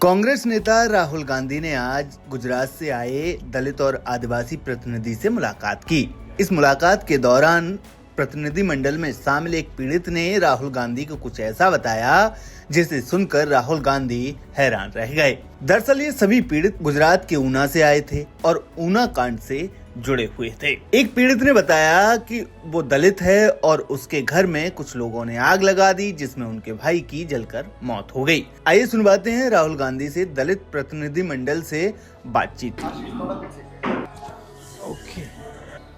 कांग्रेस नेता राहुल गांधी ने आज गुजरात से आए दलित और आदिवासी प्रतिनिधि से मुलाकात की। इस मुलाकात के दौरान प्रतिनिधि मंडल में शामिल एक पीड़ित ने राहुल गांधी को कुछ ऐसा बताया जिसे सुनकर राहुल गांधी हैरान रह गए। दरअसल ये सभी पीड़ित गुजरात के ऊना से आए थे और ऊना कांड से जुड़े हुए थे। एक पीड़ित ने बताया कि वो दलित है और उसके घर में कुछ लोगों ने आग लगा दी जिसमें उनके भाई की जलकर मौत हो गई। आइए सुनवाते हैं राहुल गांधी से दलित प्रतिनिधि मंडल से बातचीत।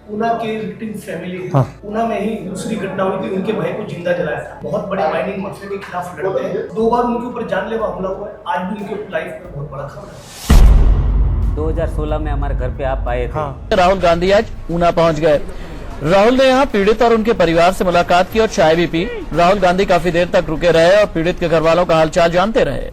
ऊना के विक्टिम फैमिली है। ऊना में ही दूसरी घटना हुई थी, उनके भाई को जिंदा जलाया था। बहुत बड़े माइनिंग माफिया के खिलाफ लड़ते हैं। 2 बार उनके ऊपर जानलेवा हमला हुआ है। आज भी उनके लाइफ में बहुत बड़ा खतरा है। 2016 में हमारे घर पे आप आए थे। राहुल गांधी आज ऊना पहुंच गए। राहुल ने यहाँ पीड़ित और उनके परिवार से मुलाकात की और चाय भी पी। राहुल गांधी काफी देर तक रुके रहे और पीड़ित के घर वालों का हालचाल जानते रहे।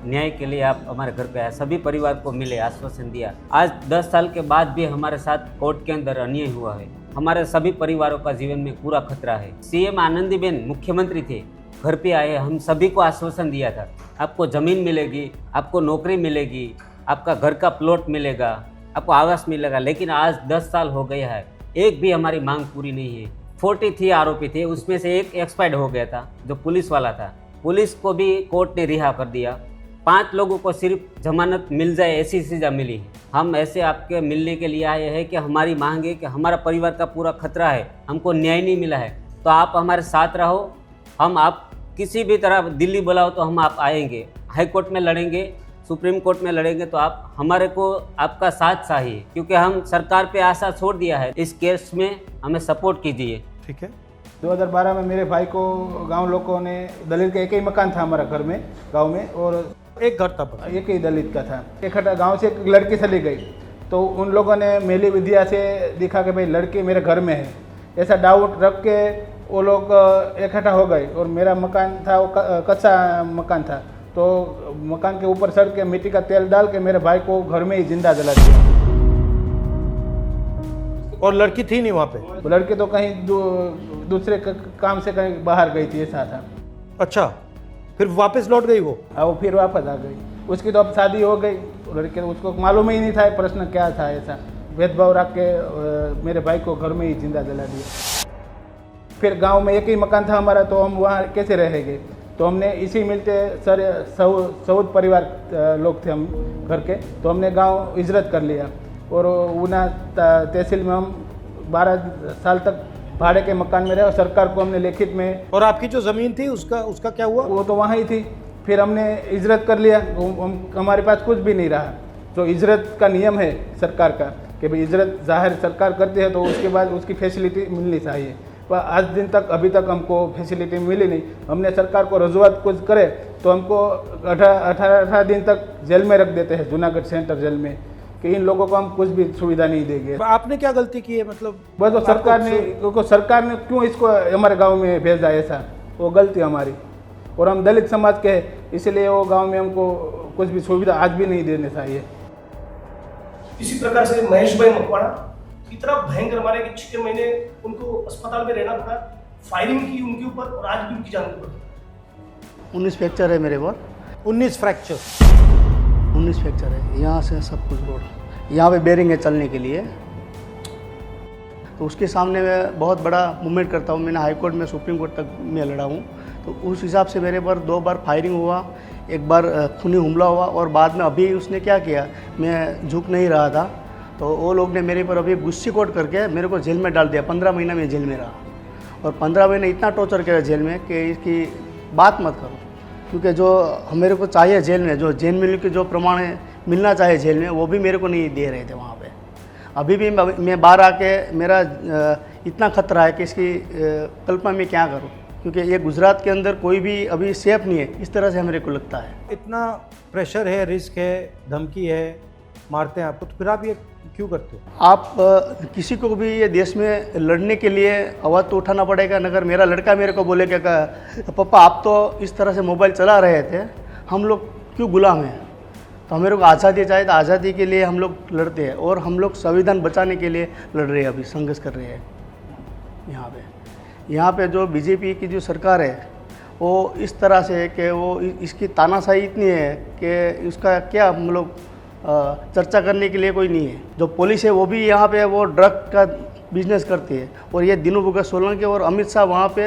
न्याय के लिए आप हमारे घर पे आए, सभी परिवार को मिले, आश्वासन दिया। आज 10 साल के बाद भी हमारे साथ कोर्ट के अंदर अन्याय हुआ है। हमारे सभी परिवारों का जीवन में पूरा खतरा है। सीएम आनंदीबेन मुख्यमंत्री थे, घर पे आए, हम सभी को आश्वासन दिया था आपको जमीन मिलेगी, आपको नौकरी मिलेगी, आपका घर का प्लॉट मिलेगा, आपको आवास मिलेगा। लेकिन आज 10 साल हो गया है, एक भी हमारी मांग पूरी नहीं है। 43 आरोपी थे, उसमें से एक एक्सपायर्ड हो गया था जो पुलिस वाला था। पुलिस को भी कोर्ट ने रिहा कर दिया। 5 लोगों को सिर्फ जमानत मिल जाए ऐसी सजा मिली है। हम ऐसे आपके मिलने के लिए आए हैं कि हमारी मांग है कि हमारा परिवार का पूरा खतरा है, हमको न्याय नहीं मिला है, तो आप हमारे साथ रहो। हम आप किसी भी तरह दिल्ली बुलाओ तो हम आप आएंगे, हाई कोर्ट में लड़ेंगे, सुप्रीम कोर्ट में लड़ेंगे, तो आप हमारे को आपका साथ चाहिए, क्योंकि हम सरकार पे आशा छोड़ दिया है। इस केस में हमें सपोर्ट कीजिए। ठीक है। 2012 में मेरे भाई को गांव लोगों ने, दलित का एक ही मकान था हमारा घर में, गांव में, और एक घर था, एक ही दलित का था। इकट्ठा गांव से एक लड़की चली गई तो उन लोगों ने मेली विद्या से दिखा कि भाई लड़की मेरे घर में है, ऐसा डाउट रख के वो लोग इकट्ठा हो गए। और मेरा मकान था वो कच्चा मकान था, तो मकान के ऊपर चढ़ के मिट्टी का तेल डाल के मेरे भाई को घर में ही जिंदा जला दिया। और लड़की थी नहीं वहाँ पे? वो लड़की तो कहीं दूसरे काम से कहीं बाहर गई थी, ऐसा था। अच्छा, फिर वापस लौट गई वो? हाँ, वो फिर वापस आ गई। उसकी तो अब शादी हो गई। लड़के उसको मालूम ही नहीं था प्रश्न क्या था, ऐसा भेदभाव रख के मेरे भाई को घर में ही जिंदा जला दिया। फिर गांव में एक ही मकान था हमारा, तो हम वहाँ कैसे रहेंगे? तो हमने इसी मिलते सर 14 परिवार लोग थे हम घर के, तो हमने गांव हिजरत कर लिया और ऊना तहसील में हम 12 साल तक भाड़े के मकान में रहे और सरकार को हमने लिखित में। और आपकी जो ज़मीन थी उसका क्या हुआ? वो तो वहाँ ही थी। फिर हमने हिजरत कर लिया, हमारे पास कुछ भी नहीं रहा। जो हिजरत का नियम है सरकार का कि भाई हिजरत जाहिर सरकार करती है तो उसके बाद उसकी फैसिलिटी मिलनी चाहिए, पर आज दिन तक अभी तक हमको फैसिलिटी मिली नहीं। हमने सरकार को रजूआत कुछ करे तो हमको 18 दिन तक जेल में रख देते हैं, जूनागढ़ सेंटर जेल में, कि इन लोगों को हम कुछ भी सुविधा नहीं देंगे। आपने क्या गलती की है? मतलब बस वो सरकार ने क्यों इसको हमारे गांव में भेजा, ऐसा वो गलती हमारी। और हम दलित समाज के हैं, इसलिए वो गांव में हमको कुछ भी सुविधा आज भी नहीं देने चाहिए। इसी प्रकार से महेश भाई मकवाड़ा इतना भयंकर मारे कि 6 महीने उनको अस्पताल में रहना पड़ा। फायरिंग की उनके ऊपर और आज भी उनकी जान के ऊपर। 19 फ्रैक्चर है मेरे को। 19 फ्रैक्चर? 19 फ्रैक्चर है, यहाँ से सब कुछ रोड, यहाँ पे बेरिंग है चलने के लिए। तो उसके सामने मैं बहुत बड़ा मूवमेंट करता हूँ। मैंने हाई कोर्ट में, सुप्रीम कोर्ट तक मैं लड़ा हूँ, तो उस हिसाब से मेरे पर 2 बार फायरिंग हुआ, एक बार खूनी हमला हुआ। और बाद में अभी उसने क्या किया, मैं झुक नहीं रहा था तो वो लोग ने मेरे पर अभी गुस्सी कोट करके मेरे को जेल में डाल दिया। 15 महीना में जेल में रहा और 15 महीने इतना टॉर्चर किया जेल में कि इसकी बात मत करो, क्योंकि जो मेरे को चाहिए जेल में, जो जेल में के जो प्रमाण मिलना चाहिए जेल में, वो भी मेरे को नहीं दे रहे थे वहाँ पे। अभी भी मैं बाहर आके मेरा इतना खतरा है कि इसकी कल्पना में क्या करूँ, क्योंकि ये गुजरात के अंदर कोई भी अभी सेफ नहीं है, इस तरह से मेरे को लगता है। इतना प्रेशर है, रिस्क है, धमकी है, मारते हैं आपको, तो फिर आप ये क्यों करते हो? आप किसी को भी ये देश में लड़ने के लिए आवाज़ तो उठाना पड़ेगा। अगर मेरा लड़का मेरे को बोलेगा पापा आप तो इस तरह से मोबाइल चला रहे थे, हम लोग क्यों गुलाम हैं? तो मेरे को आज़ादी चाहिए, तो आज़ादी के लिए हम लोग लड़ते हैं और हम लोग संविधान बचाने के लिए लड़ रहे हैं, अभी संघर्ष कर रहे हैं। यहाँ पे जो बीजेपी की जो सरकार है वो इस तरह से है कि वो इसकी तानाशाही इतनी है कि उसका क्या हम लोग चर्चा करने के लिए कोई नहीं है। जो पुलिस है वो भी यहाँ पे वो ड्रग का बिजनेस करती है और ये दिनू भगत सोलंकी और अमित शाह वहाँ पे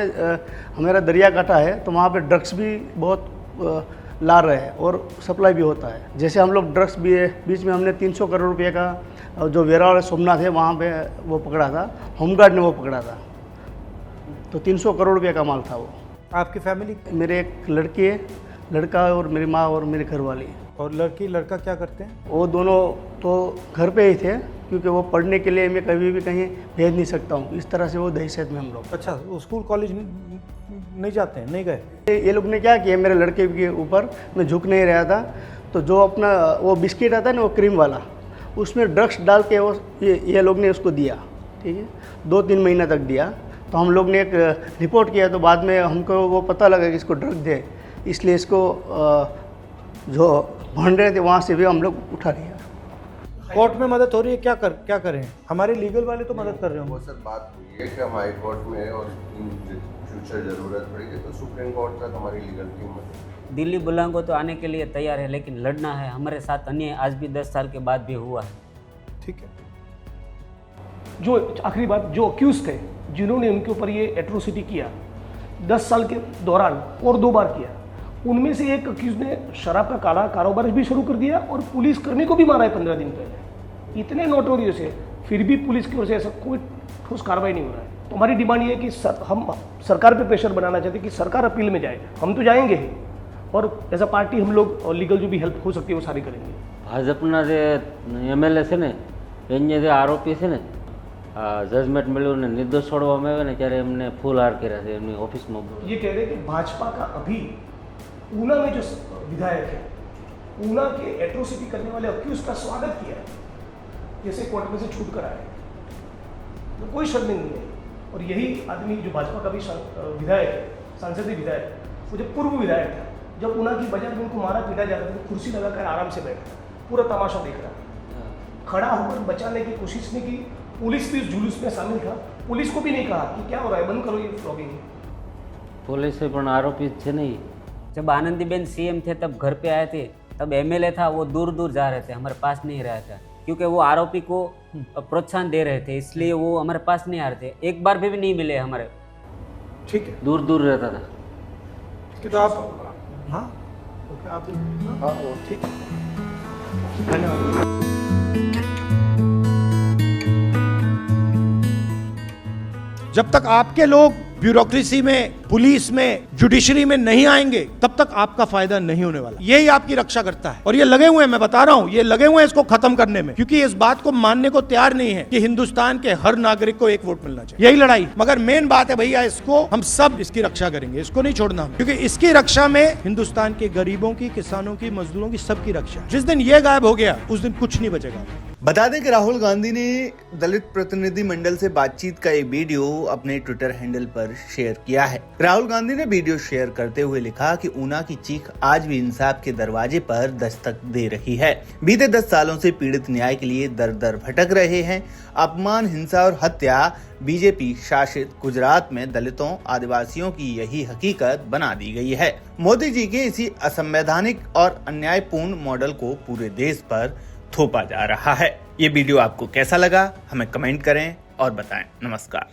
हमारा दरिया काटा है तो वहाँ पे ड्रग्स भी बहुत ला रहे हैं और सप्लाई भी होता है। जैसे हम लोग ड्रग्स भी बीच में हमने 300 करोड़ रुपये का जो वेरावल सोमनाथ है वहाँ पे वो पकड़ा था, होमगार्ड ने वो पकड़ा था, तो 300 करोड़ रुपये का माल था वो। आपकी फैमिली? मेरे एक लड़की है, लड़का और मेरी माँ और मेरे घर वाली। और लड़की लड़का क्या करते हैं? वो दोनों तो घर पे ही थे क्योंकि वो पढ़ने के लिए मैं कभी भी कहीं भेज नहीं सकता हूँ, इस तरह से वो दहशत में हम लोग। अच्छा, वो स्कूल कॉलेज नहीं जाते हैं? नहीं गए? ये लोग ने क्या किया, मेरे लड़के के ऊपर मैं झुक नहीं रहा था तो जो अपना वो बिस्किट आता है ना वो क्रीम वाला, उसमें ड्रग्स डाल के वो ये लोग ने उसको दिया, ठीक है, 2-3 महीना तक दिया। तो हम लोग ने एक रिपोर्ट किया तो बाद में हमको वो पता लगा कि इसको ड्रग दे, इसलिए इसको जो भंड रहे थे वहाँ से भी हम लोग उठा लिया। कोर्ट में मदद हो रही है, क्या करें? हमारे लीगल वाले तो मदद कर रहे वो होंगे। सर बात हुई है कि हम हाई कोर्ट में और इन फ्यूचर ज़रूरत पड़ेगी तो सुप्रीम कोर्ट तक हमारी लीगल टीम मदद। दिल्ली बुलांगो तो आने के लिए तैयार है, लेकिन लड़ना है। हमारे साथ अन्याय आज भी 10 साल के बाद भी हुआ है। ठीक है। जो आखिरी बात, जो अक्यूज थे जिन्होंने उनके ऊपर ये एट्रोसिटी किया 10 साल के दौरान और 2 बार किया, उनमें से एक अक्यूज ने शराब का काला कारोबार भी शुरू कर दिया और पुलिस कर्मी को भी मारा है 15 दिन पहले। इतने नोटोरियस है, फिर भी पुलिस की ओर से ऐसा कोई ठोस कार्रवाई नहीं हो रहा है। तो हमारी डिमांड ये है कि हम सरकार पे प्रेशर बनाना चाहते हैं कि सरकार अपील में जाए। हम तो जाएंगे ही और एज अ पार्टी हम लोग और लीगल जो भी हेल्प हो सकती है वो सारी करेंगे। ભાજપના જે એમએલએ છે ને એને જે આરોપી છે ને જજમેન્ટ મળ્યું ને નિર્દોષ છોડવામાં આવ્યા ને ત્યારે એમને ફૂલ હાર કર્યા છે એમની ઓફિસમાં। ये कह रहे हैं कि भाजपा का अभी ऊना में जो विधायक है, ऊना के एट्रोसिटी करने वाले अक्यूज का स्वागत किया है, जैसे कोर्ट में से छूट कर आए, तो कोई शर्मिंद नहीं है। और यही आदमी जो भाजपा का भी विधायक है, सांसदीय विधायक, वो जब पूर्व विधायक था, जब ऊना की बाजार में उनको मारा पीटा जाता था तो कुर्सी लगाकर आराम से बैठा, पूरा तमाशा देख रहा था, खड़ा होकर बचाने की कोशिश नहीं की। पुलिस भी उस जुलूस में शामिल था, पुलिस को भी नहीं कहा कि क्या हो रहा है, बंद करो ये फ्लॉगिंग। पुलिस પણ આરોપી છે नहीं। जब आनंदीबेन सीएम थे तब घर पे आए थे, तब एमएलए था, वो दूर दूर जा रहे थे, हमारे पास नहीं रहा था, क्योंकि वो आरोपी को प्रोत्साहन दे रहे थे, इसलिए वो हमारे पास नहीं आ रहे थे। एक बार भी नहीं मिले हमारे। ठीक है, दूर दूर रहता था। तो आप हाँ आप हाँ ठीक है, धन्यवाद। जब तक आपके लोग ब्यूरोक्रेसी में, पुलिस में, जुडिशरी में नहीं आएंगे तब तक आपका फायदा नहीं होने वाला। यही आपकी रक्षा करता है और ये लगे हुए हैं, मैं बता रहा हूं, ये लगे हुए हैं इसको खत्म करने में, क्योंकि इस बात को मानने को तैयार नहीं है कि हिंदुस्तान के हर नागरिक को 1 वोट मिलना चाहिए। यही लड़ाई, मगर मेन बात है भैया, इसको हम सब इसकी रक्षा करेंगे, इसको नहीं छोड़ना हम, क्योंकि इसकी रक्षा में हिंदुस्तान के गरीबों की, किसानों की, मजदूरों की, सबकी रक्षा। जिस दिन ये गायब हो गया उस दिन कुछ नहीं बचेगा। बता दें कि राहुल गांधी ने दलित प्रतिनिधि मंडल से बातचीत का एक वीडियो अपने ट्विटर हैंडल पर शेयर किया है। राहुल गांधी ने वीडियो शेयर करते हुए लिखा कि ऊना की चीख आज भी इंसाफ के दरवाजे पर दस्तक दे रही है। बीते 10 सालों से पीड़ित न्याय के लिए दर दर भटक रहे हैं। अपमान, हिंसा और हत्या बीजेपी शासित गुजरात में दलितों, आदिवासियों की यही हकीकत बना दी गई है। मोदी जी के इसी असंवैधानिक और अन्यायपूर्ण मॉडल को पूरे देश पर थोपा जा रहा है। ये वीडियो आपको कैसा लगा हमें कमेंट करें और बताएं। नमस्कार।